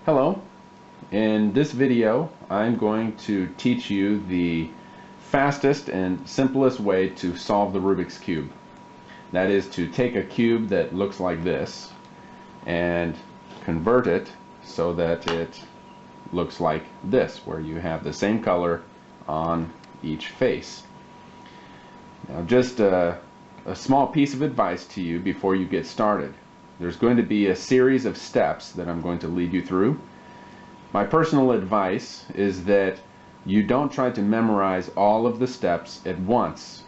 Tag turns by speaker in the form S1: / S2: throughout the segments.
S1: Hello. In this video I'm going to teach you the fastest and simplest way to solve the Rubik's Cube. That is to take a cube that looks like this and convert it so that it looks like this, where you have the same color on each face. Now just a small piece of advice to you before you get started. There's going to be a series of steps that I'm going to lead you through. My personal advice is that you don't try to memorize all of the steps at once,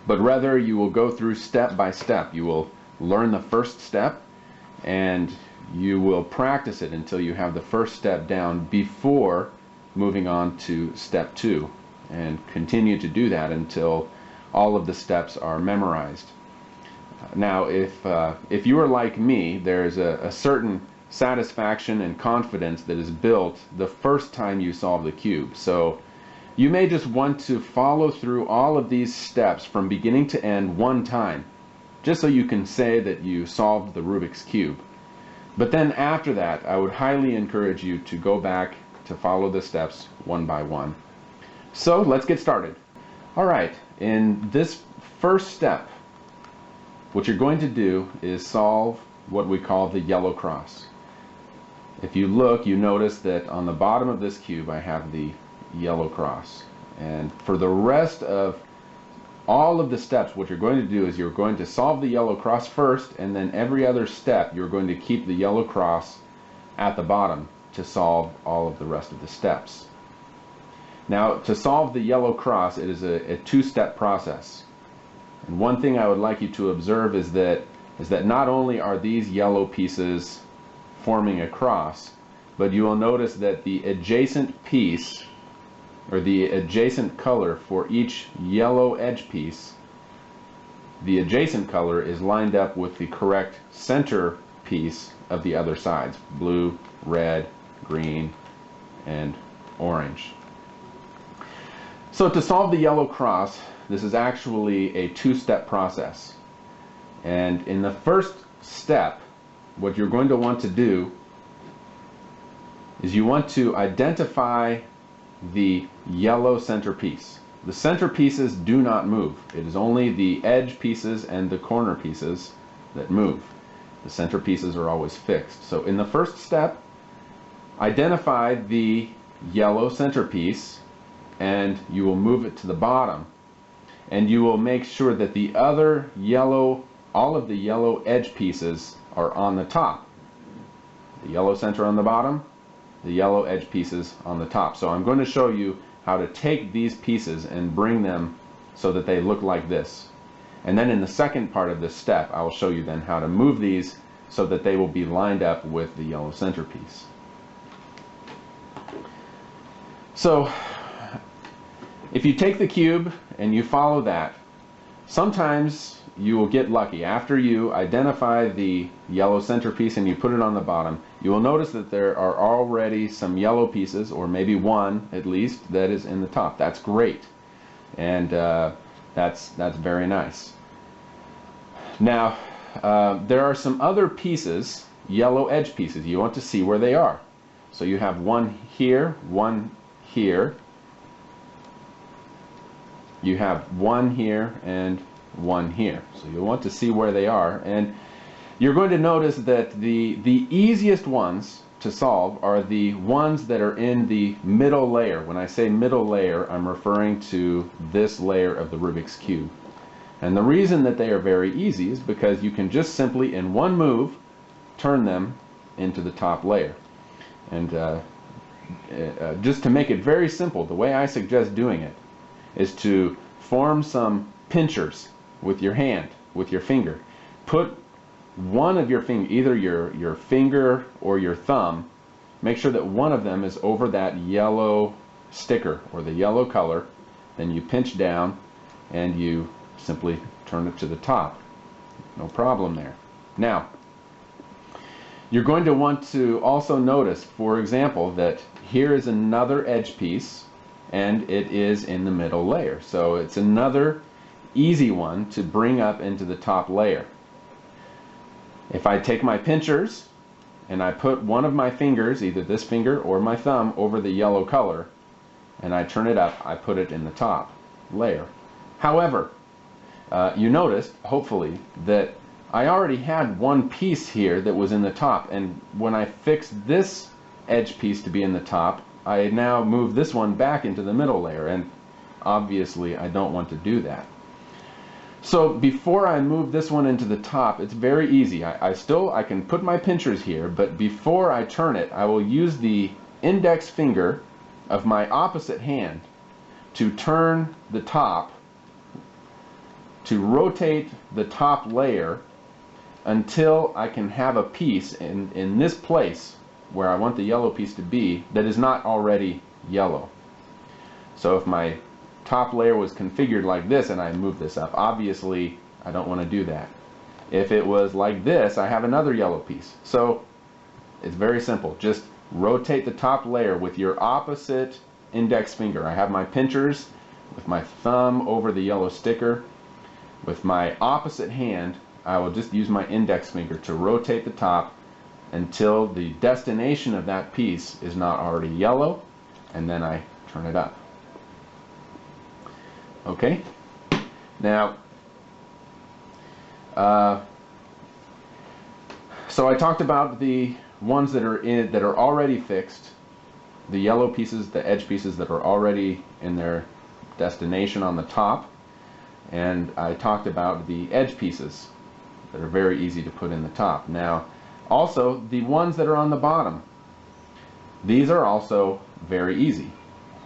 S1: but rather you will go through step by step. You will learn the first step and you will practice it until you have the first step down before moving on to step 2, and continue to do that until all of the steps are memorized. Now, if you are like me, there's a certain satisfaction and confidence that is built the first time you solve the cube. So you may just want to follow through all of these steps from beginning to end one time, just so you can say that you solved the Rubik's Cube. But then after that, I would highly encourage you to go back to follow the steps one by one. So let's get started. Alright, in this first step, what you're going to do is solve what we call the yellow cross. If you look, you notice that on the bottom of this cube I have the yellow cross. And for the rest of all of the steps, what you're going to do is you're going to solve the yellow cross first, and then every other step you're going to keep the yellow cross at the bottom to solve all of the rest of the steps. Now, to solve the yellow cross, it is a two-step process. And one thing I would like you to observe is that not only are these yellow pieces forming a cross, but you will notice that the adjacent piece, or the adjacent color for each yellow edge piece, the adjacent color is lined up with the correct center piece of the other sides: blue, red, green, and orange. So to solve the yellow cross, this is actually a two-step process. And in the first step, what you're going to want to do is you want to identify the yellow center piece. The center pieces do not move. It is only the edge pieces and the corner pieces that move. The center pieces are always fixed. So in the first step, identify the yellow center piece and you will move it to the bottom. And you will make sure that the other yellow, all of the yellow edge pieces are on the top. The yellow center on the bottom, the yellow edge pieces on the top. So I'm going to show you how to take these pieces and bring them so that they look like this. And then in the second part of this step, I will show you then how to move these so that they will be lined up with the yellow center piece. So if you take the cube and you follow that, sometimes you will get lucky. After you identify the yellow centerpiece and you put it on the bottom, you will notice that there are already some yellow pieces, or maybe one at least, that is in the top. That's great, and that's very nice. Now there are some other pieces, yellow edge pieces. You want to see where they are. So you have one here, you have one here, and one here. So you'll want to see where they are, and you're going to notice that the easiest ones to solve are the ones that are in the middle layer. When I say middle layer, I'm referring to this layer of the Rubik's Cube. And the reason that they are very easy is because you can just simply, in one move, turn them into the top layer. And just to make it very simple, the way I suggest doing it is to form some pinchers with your hand, with your finger. Put one of your fingers, either your finger or your thumb, make sure that one of them is over that yellow sticker or the yellow color. Then you pinch down and you simply turn it to the top. No problem there. Now, you're going to want to also notice, for example, that here is another edge piece and it is in the middle layer. So it's another easy one to bring up into the top layer. If I take my pinchers and I put one of my fingers, either this finger or my thumb, over the yellow color, and I turn it up, I put it in the top layer. However, you noticed, hopefully, that I already had one piece here that was in the top, and when I fixed this edge piece to be in the top, I now move this one back into the middle layer, and obviously I don't want to do that. So before I move this one into the top, it's very easy. I can put my pinchers here, but before I turn it, I will use the index finger of my opposite hand to turn the top, to rotate the top layer until I can have a piece in this place where I want the yellow piece to be that is not already yellow. So if my top layer was configured like this and I move this up, obviously I don't want to do that. If it was like this, I have another yellow piece. So it's very simple. Just rotate the top layer with your opposite index finger. I have my pinchers with my thumb over the yellow sticker. With my opposite hand, I will just use my index finger to rotate the top until the destination of that piece is not already yellow, and then I turn it up. Okay? Now, so I talked about the ones that are already fixed, the yellow pieces, the edge pieces that are already in their destination on the top, and I talked about the edge pieces that are very easy to put in the top. Now, also the ones that are on the bottom, these are also very easy,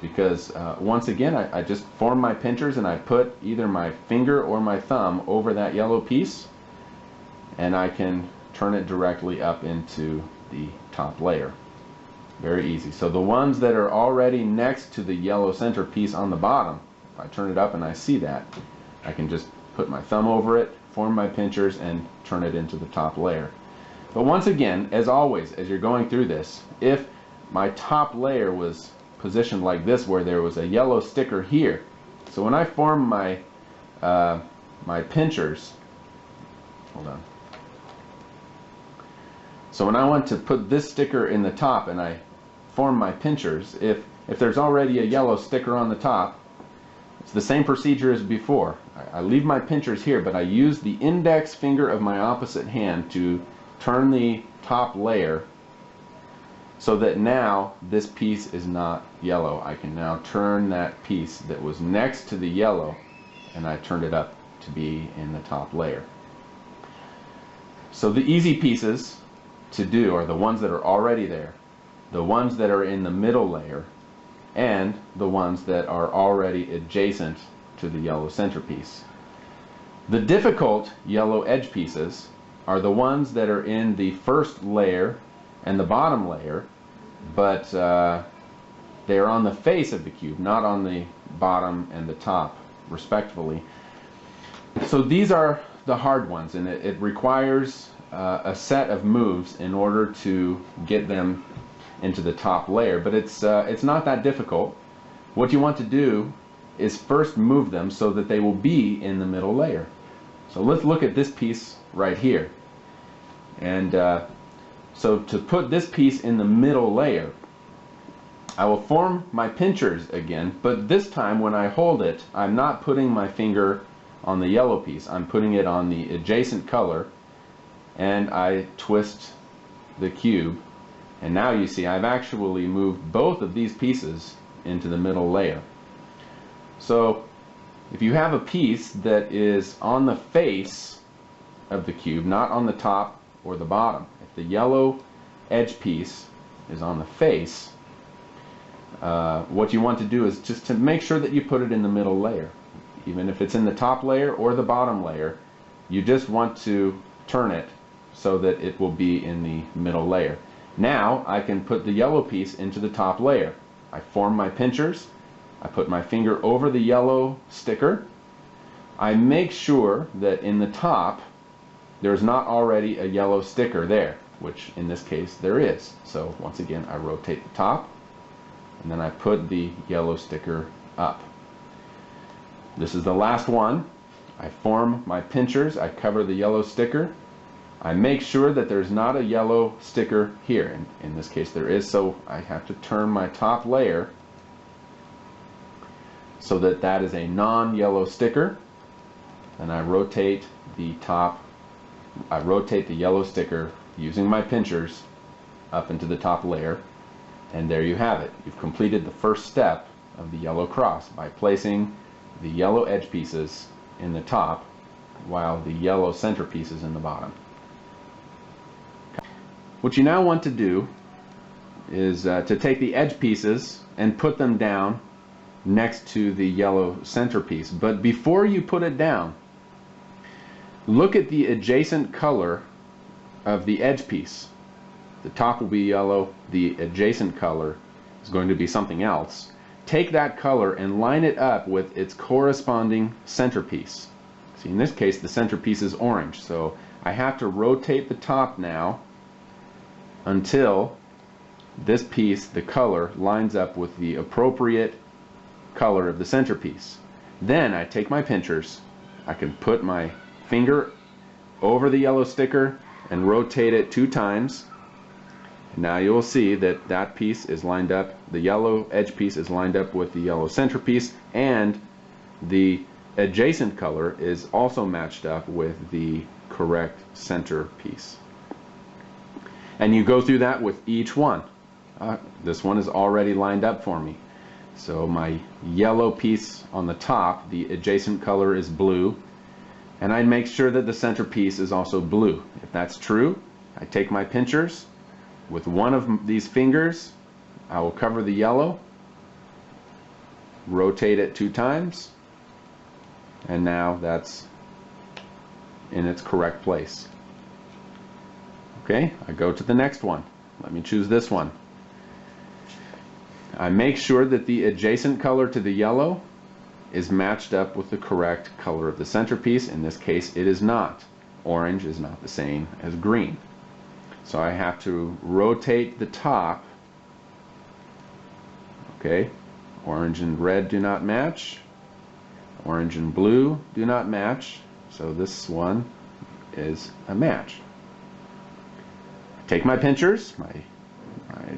S1: because once again I just form my pinchers and I put either my finger or my thumb over that yellow piece, and I can turn it directly up into the top layer. Very easy. So the ones that are already next to the yellow center piece on the bottom, if I turn it up and I see that, I can just put my thumb over it, form my pinchers, and turn it into the top layer. But once again, as always, as you're going through this, if my top layer was positioned like this, where there was a yellow sticker here, so when I form my my pinchers, hold on. So when I want to put this sticker in the top and I form my pinchers, if there's already a yellow sticker on the top, it's the same procedure as before. I leave my pinchers here, but I use the index finger of my opposite hand to turn the top layer so that now this piece is not yellow. I can now turn that piece that was next to the yellow, and I turned it up to be in the top layer. So the easy pieces to do are the ones that are already there, the ones that are in the middle layer, and the ones that are already adjacent to the yellow centerpiece. The difficult yellow edge pieces are the ones that are in the first layer and the bottom layer, but they're on the face of the cube, not on the bottom and the top, respectively. So these are the hard ones, and it requires a set of moves in order to get them into the top layer, but it's not that difficult. What you want to do is first move them so that they will be in the middle layer. So let's look at this piece right here. And so to put this piece in the middle layer, I will form my pinchers again, but this time when I hold it, I'm not putting my finger on the yellow piece. I'm putting it on the adjacent color, and I twist the cube. And now you see I've actually moved both of these pieces into the middle layer. So if you have a piece that is on the face of the cube, not on the top or the bottom, if the yellow edge piece is on the face, what you want to do is just to make sure that you put it in the middle layer. Even if it's in the top layer or the bottom layer, you just want to turn it so that it will be in the middle layer. Now I can put the yellow piece into the top layer. I form my pinchers, I put my finger over the yellow sticker, I make sure that in the top there's not already a yellow sticker there, which in this case there is. So once again I rotate the top, and then I put the yellow sticker up. This is the last one. I form my pinchers, I cover the yellow sticker, I make sure that there's not a yellow sticker here. In this case there is, so I have to turn my top layer so that that is a non-yellow sticker. And I rotate the yellow sticker using my pinchers up into the top layer, and there you have it. You've completed the first step of the yellow cross by placing the yellow edge pieces in the top while the yellow centerpiece is in the bottom. What you now want to do is to take the edge pieces and put them down next to the yellow centerpiece. But before you put it down, look at the adjacent color of the edge piece. The top will be yellow, the adjacent color is going to be something else. Take that color and line it up with its corresponding centerpiece. See, in this case the centerpiece is orange, so I have to rotate the top now until this piece, the color, lines up with the appropriate color of the centerpiece. Then I take my pinchers, I can put my finger over the yellow sticker and rotate it 2 times. Now you will see that that piece is lined up, the yellow edge piece is lined up with the yellow centerpiece, and the adjacent color is also matched up with the correct centerpiece. And you go through that with each one. This one is already lined up for me. So my yellow piece on the top, the adjacent color is blue, and I make sure that the centerpiece is also blue. If that's true, I take my pinchers. With one of these fingers, I will cover the yellow, rotate it 2 times, and now that's in its correct place. Okay, I go to the next one. Let me choose this one. I make sure that the adjacent color to the yellow is matched up with the correct color of the centerpiece. In this case, it is not. Orange is not the same as green. So I have to rotate the top. Okay, orange and red do not match. Orange and blue do not match. So this one is a match. Take my pinchers, my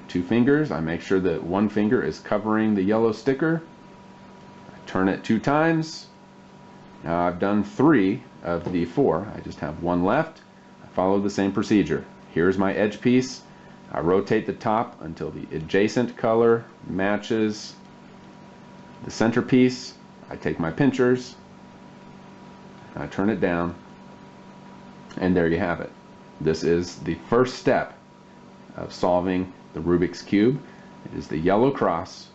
S1: 2 fingers, I make sure that one finger is covering the yellow sticker. I turn it 2 times. Now I've done 3 of the 4. I just have 1 left. I follow the same procedure. Here's my edge piece. I rotate the top until the adjacent color matches the centerpiece. I take my pinchers, I turn it down, and there you have it. This is the first step of solving the Rubik's Cube. It is the yellow cross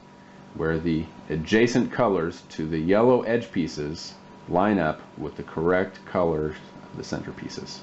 S1: where the adjacent colors to the yellow edge pieces line up with the correct colors of the centerpieces.